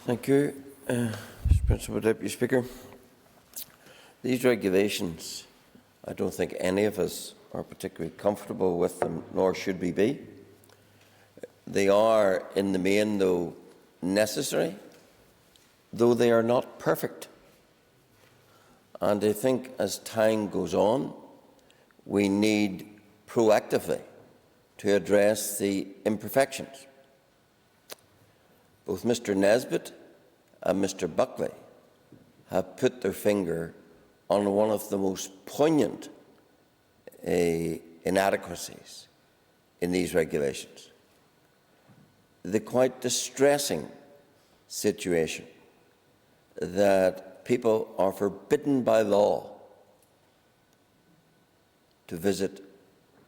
Thank you, Mr. Principal Deputy Speaker. These regulations, I don't think any of us are particularly comfortable with them, nor should we be. They are, in the main, though, necessary, though they are not perfect. And I think as time goes on, we need proactively to address the imperfections. Both Mr. Nesbitt and Mr. Buckley have put their finger on one of the most poignant inadequacies in these regulations. The quite distressing situation that people are forbidden by law to visit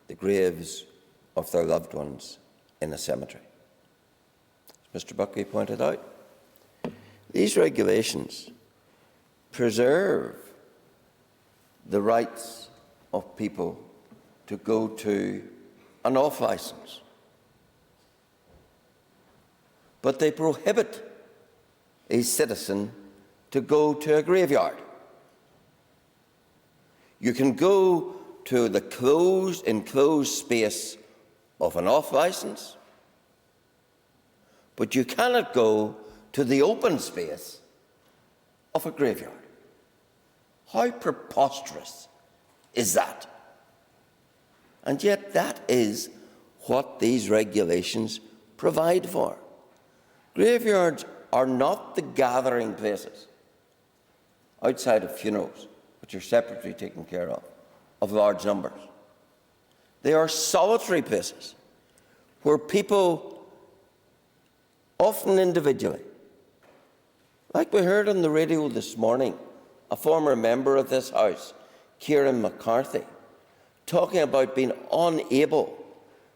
the graves of their loved ones in a cemetery. As Mr. Buckley pointed out, these regulations preserve the rights of people to go to an off-licence, but they prohibit a citizen to go to a graveyard. You can go to the enclosed space of an off-licence, but you cannot go to the open space of a graveyard. How preposterous is that? And yet that is what these regulations provide for. Graveyards are not the gathering places, outside of funerals, which are separately taken care of large numbers. They are solitary places where people, often individually, like we heard on the radio this morning, a former member of this House, Kieran McCarthy, talking about being unable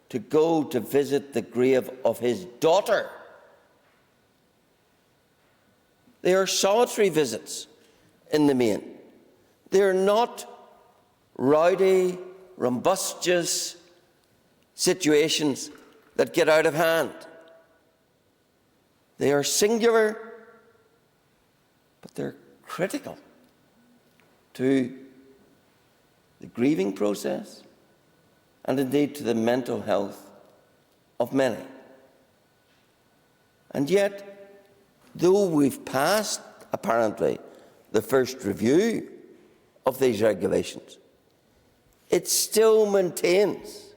to go to visit the grave of his daughter. They are solitary visits in the main. They are not rowdy, rumbustious situations that get out of hand. They are singular, but they're critical to the grieving process and indeed to the mental health of many. And yet, though we've passed, apparently, the first review of these regulations, it still maintains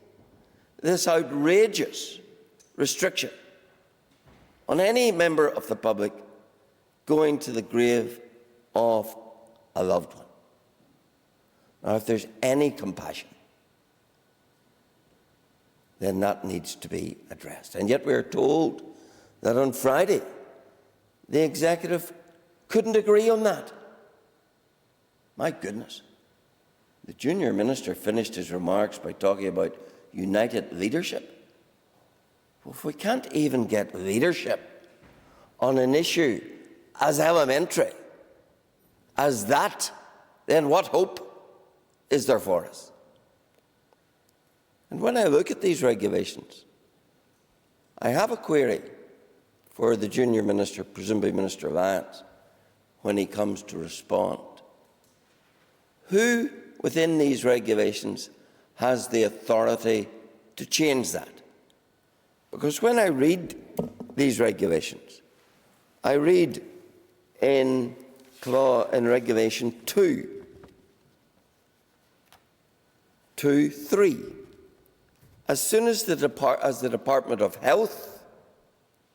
this outrageous restriction on any member of the public going to the grave of a loved one. Now, if there's any compassion, then that needs to be addressed. And yet we are told that on Friday, the executive couldn't agree on that. My goodness. The junior minister finished his remarks by talking about united leadership. Well, if we can't even get leadership on an issue as elementary as that, then what hope is there for us? And when I look at these regulations, I have a query for the junior minister, presumably Minister Lyons, when he comes to respond. Who within these regulations has the authority to change that? Because when I read these regulations, I read in Regulation 2.3, as soon as the Department of Health,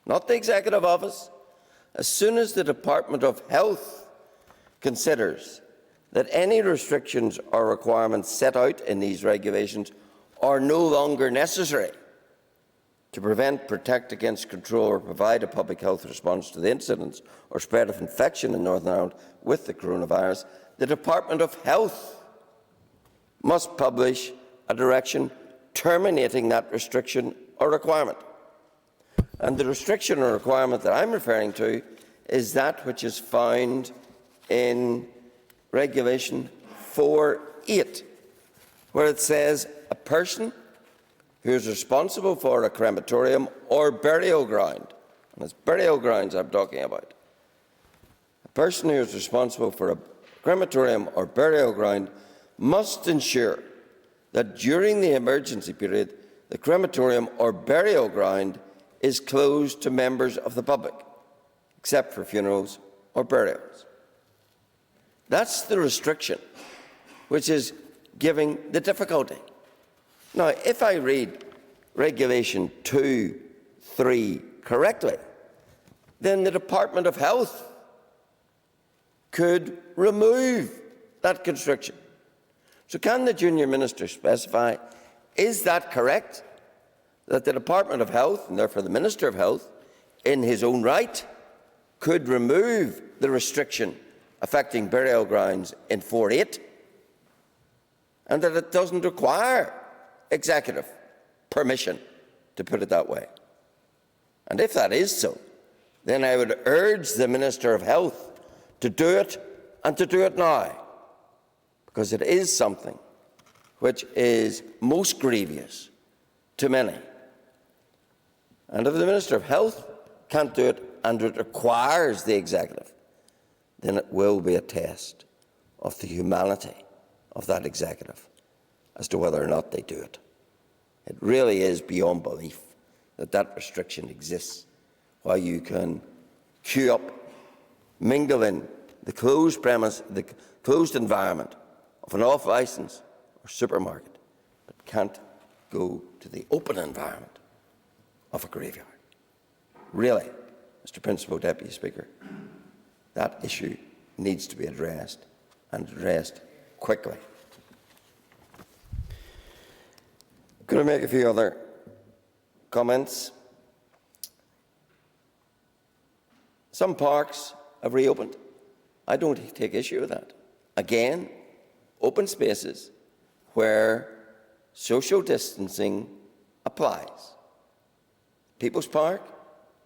not the Executive Office, as soon as the Department of Health considers that any restrictions or requirements set out in these regulations are no longer necessary to prevent, protect against, control or provide a public health response to the incidence or spread of infection in Northern Ireland with the coronavirus, the Department of Health must publish a direction terminating that restriction or requirement. And the restriction or requirement that I'm referring to is that which is found in Regulation 4.8, where it says a person who is responsible for a crematorium or burial ground, and it's burial grounds I'm talking about, person who is responsible for a crematorium or burial ground must ensure that during the emergency period, the crematorium or burial ground is closed to members of the public, except for funerals or burials. That's the restriction which is giving the difficulty. Now, if I read Regulation 2.3 correctly, then the Department of Health could remove that constriction. So can the junior minister specify, is that correct, that the Department of Health, and therefore the Minister of Health, in his own right, could remove the restriction affecting burial grounds in 4.8, and that it doesn't require executive permission, to put it that way? And if that is so, then I would urge the Minister of Health to do it, and to do it now, because it is something which is most grievous to many. And if the Minister of Health can't do it, and it requires the executive, then it will be a test of the humanity of that executive as to whether or not they do it. It really is beyond belief that that restriction exists, while you can queue up, mingle in the closed premise, the closed environment of an off-licence or supermarket, but can't go to the open environment of a graveyard. Really, Mr. Principal Deputy Speaker, that issue needs to be addressed, and addressed quickly. Could I make a few other comments? Some parks have reopened. I don't take issue with that. Again, open spaces where social distancing applies. People's Park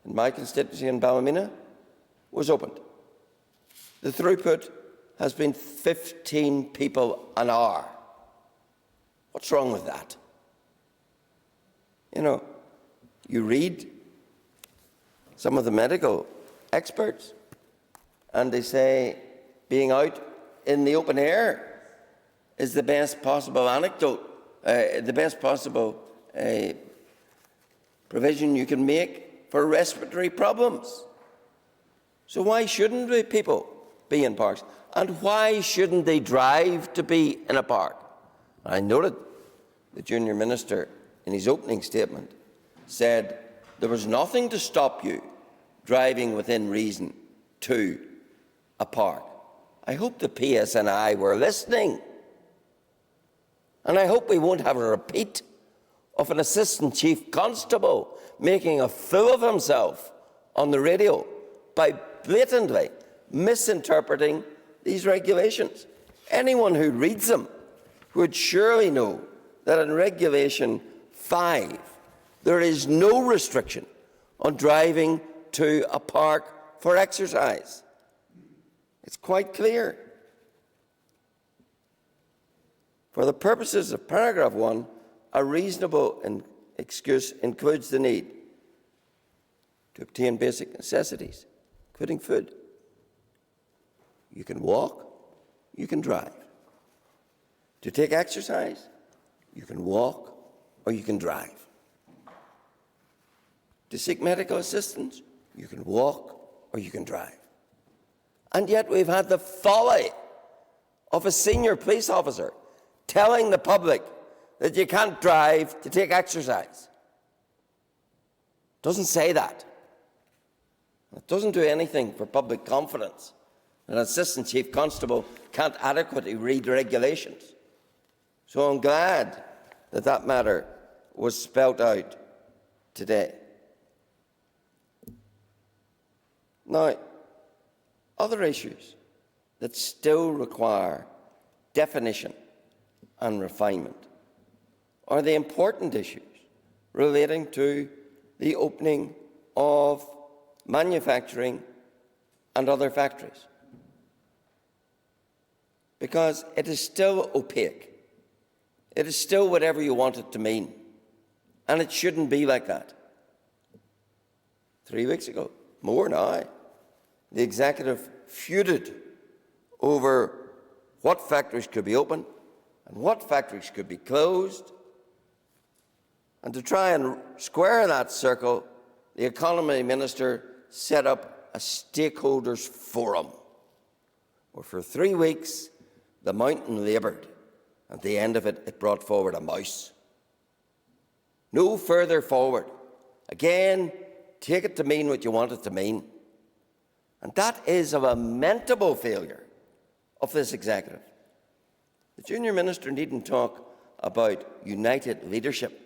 in my constituency in Ballymena was opened. The throughput has been 15 people an hour. What's wrong with that? You know, you read some of the medical experts, and they say being out in the open air is the best possible anecdote, the best possible provision you can make for respiratory problems. So why shouldn't people be in parks? And why shouldn't they drive to be in a park? I noted the junior minister in his opening statement said there was nothing to stop you driving within reason to a park. I hope the PSNI were listening. And I hope we won't have a repeat of an assistant chief constable making a fool of himself on the radio by blatantly misinterpreting these regulations. Anyone who reads them would surely know that in Regulation 5, there is no restriction on driving to a park for exercise. It's quite clear. For the purposes of paragraph 1, a reasonable excuse includes the need to obtain basic necessities, including food. You can walk, you can drive. To take exercise, you can walk or you can drive. To seek medical assistance, you can walk or you can drive. And yet we've had the folly of a senior police officer telling the public that you can't drive to take exercise. It doesn't say that. It doesn't do anything for public confidence. An assistant chief constable can't adequately read regulations. So I'm glad that that matter was spelt out today. Now, other issues that still require definition and refinement are the important issues relating to the opening of manufacturing and other factories. Because it is still opaque. It is still whatever you want it to mean. And it shouldn't be like that. 3 weeks ago, more now, the executive feuded over what factories could be open and what factories could be closed. And to try and square that circle, the Economy Minister set up a stakeholders forum, where for 3 weeks the mountain laboured. At the end of it, it brought forward a mouse. No further forward. Again, take it to mean what you want it to mean. And that is a lamentable failure of this executive. The junior minister needn't talk about united leadership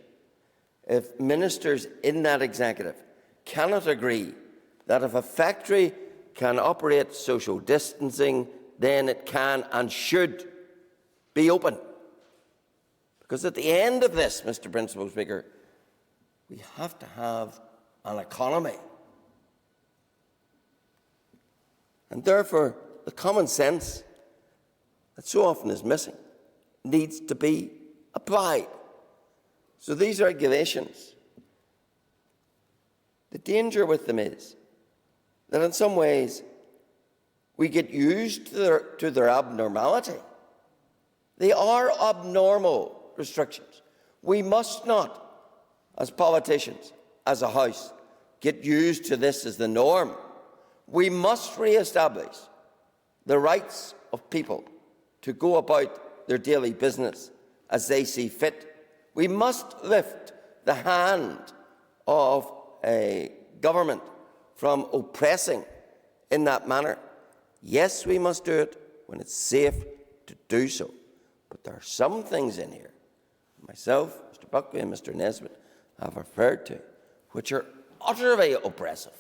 if ministers in that executive cannot agree that if a factory can operate social distancing, then it can and should be open. Because at the end of this, Mr. Principal Speaker, we have to have an economy. And therefore, the common sense that so often is missing needs to be applied. So these regulations, the danger with them is that in some ways we get used to their abnormality. They are abnormal restrictions. We must not, as politicians, as a House, get used to this as the norm. We must re-establish the rights of people to go about their daily business as they see fit. We must lift the hand of a government from oppressing in that manner. Yes, we must do it when it's safe to do so. But there are some things in here, myself, Mr. Buckley and Mr. Nesbitt have referred to, which are utterly oppressive,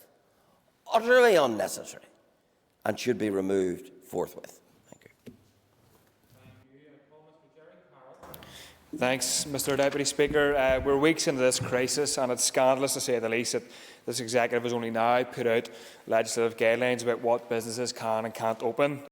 utterly unnecessary, and should be removed forthwith. Thank you. Thanks, Mr. Deputy Speaker. We're weeks into this crisis, and it's scandalous to say the least that this executive has only now put out legislative guidelines about what businesses can and can't open.